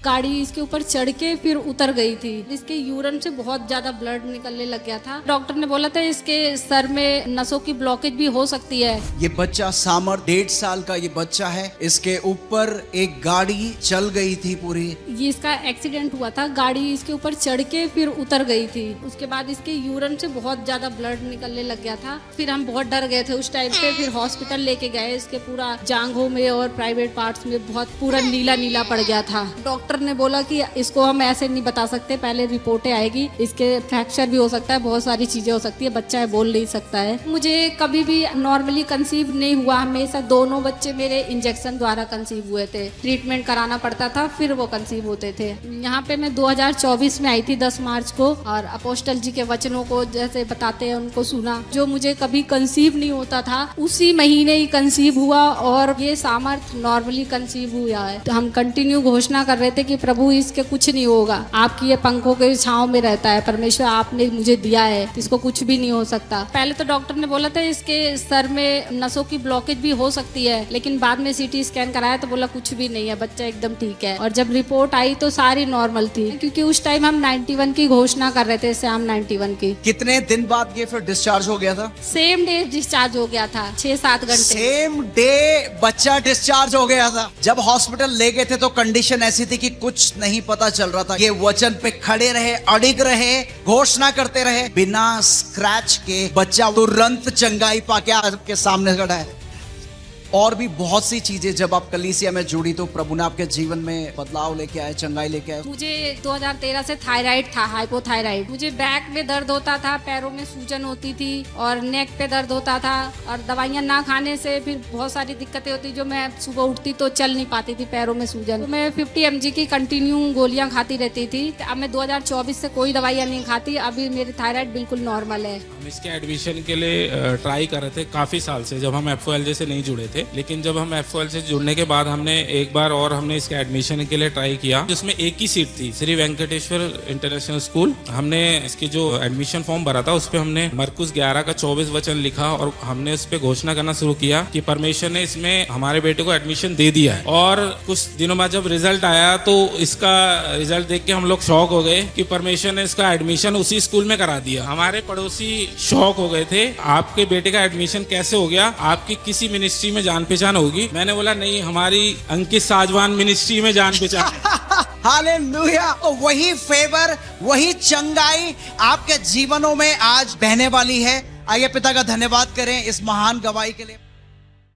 गाड़ी इसके ऊपर चढ़ के फिर उतर गई थी। इसके यूरिन से बहुत ज्यादा ब्लड निकलने लग गया था। डॉक्टर ने बोला था इसके सर में नसों की ब्लॉकेज भी हो सकती है। ये बच्चा सामर 1.5 साल का ये बच्चा है। इसके ऊपर एक गाड़ी चल गई थी पूरी। ये इसका एक्सीडेंट हुआ था, गाड़ी इसके ऊपर चढ़ के फिर उतर गई थी। उसके बाद इसके यूरिन से बहुत ज्यादा ब्लड निकलने लग गया था। फिर हम बहुत डर गए थे उस टाइम पे। फिर हॉस्पिटल लेके गए। इसके पूरा जांघों में और प्राइवेट पार्ट्स में बहुत पूरा नीला नीला पड़ गया था। डॉक्टर ने बोला कि इसको हम ऐसे नहीं बता सकते, पहले रिपोर्टें आएगी, इसके फ्रैक्चर भी हो सकता है, बहुत सारी चीजें हो सकती है, बच्चा है बोल नहीं सकता है। मुझे कभी भी नॉर्मली कंसीव नहीं हुआ, हमेशा दोनों बच्चे मेरे इंजेक्शन द्वारा कंसीव हुए थे। ट्रीटमेंट कराना पड़ता था फिर वो कंसीव होते थे। यहाँ पे मैं 2024 में आई थी 10 मार्च को, और अपोस्टल जी के वचनों को जैसे बताते हैं उनको सुना। जो मुझे कभी कंसीव नहीं होता था उसी महीने ही कंसीव हुआ, और ये सामर्थ नॉर्मली कंसीव हुआ है। तो हम कंटिन्यू घोषणा कर रहे थे कि प्रभु इसके कुछ नहीं होगा, आपकी ये पंखों के छांव में रहता है, परमेश्वर आपने मुझे दिया है, इसको कुछ भी नहीं हो सकता। पहले तो डॉक्टर ने बोला था इसके सर में नसों की ब्लॉकेज भी हो सकती है, लेकिन बाद में सीटी स्कैन कराया तो बोला कुछ भी नहीं है, बच्चा एकदम ठीक है। और जब रिपोर्ट आई तो सारी नॉर्मल थी, क्योंकि उस टाइम हम 91 की घोषणा कर रहे थे, श्याम 91 की। कितने दिन बाद ये फिर डिस्चार्ज हो गया था? सेम डे डिस्चार्ज हो गया था, 6-7 घंटे। सेम डे बच्चा डिस्चार्ज हो गया था। जब हॉस्पिटल ले गए थे तो कंडीशन ऐसी थी कि कुछ नहीं पता चल रहा था। ये वचन पे खड़े रहे, अडिग रहे, घोषणा करते रहे, बिना स्क्रैच के बच्चा तुरंत चंगाई पाके आपके सामने खड़ा है। और भी बहुत सी चीजें जब आप कलीसिया में जुड़ी तो प्रभु ने आपके जीवन में बदलाव लेके आए, चंगाई लेके आए। मुझे 2013 से थायराइड था, हाइपोथायराइड। मुझे बैक में दर्द होता था, पैरों में सूजन होती थी और नेक पे दर्द होता था, और दवाइयां ना खाने से फिर बहुत सारी दिक्कतें होती। जो मैं सुबह उठती तो चल नहीं पाती थी, पैरों में सूजन। तो मैं 50 mg की कंटिन्यू गोलियां खाती रहती थी। अब मैं 2024 से कोई दवाइयां नहीं खाती। अभी मेरी थायराइड बिल्कुल नॉर्मल है। हम इसके एडमिशन के लिए ट्राई कर रहे थे काफी साल से, जब हम FOL से नहीं जुड़े थे। लेकिन जब हम FOL से जुड़ने के बाद हमने एक बार और हमने इसके एडमिशन के लिए ट्राई किया, जिसमें एक ही सीट थी, श्री वेंकटेश्वर इंटरनेशनल स्कूल। हमने इसकी जो एडमिशन फॉर्म भरा था उस पे हमने मरकुस 11 का 24 वचन लिखा, और हमने उस पे घोषणा करना शुरू किया कि परमेश्वर ने इसमें हमारे बेटे को एडमिशन दे दिया है। और कुछ दिनों बाद जब रिजल्ट आया तो इसका रिजल्ट देख के हम लोग शॉक हो गए कि परमेश्वर ने इसका एडमिशन उसी स्कूल में करा दिया। हमारे पड़ोसी शॉक हो गए थे, आपके बेटे का एडमिशन कैसे हो गया, आपकी किसी मिनिस्ट्री में जान पहचान होगी। मैंने बोला नहीं, हमारी अंकित साजवान मिनिस्ट्री में जान पहचान। हालेलुया। तो वही फेवर, वही चंगाई आपके जीवनों में आज बहने वाली है। आइए पिता का धन्यवाद करें इस महान गवाही के लिए।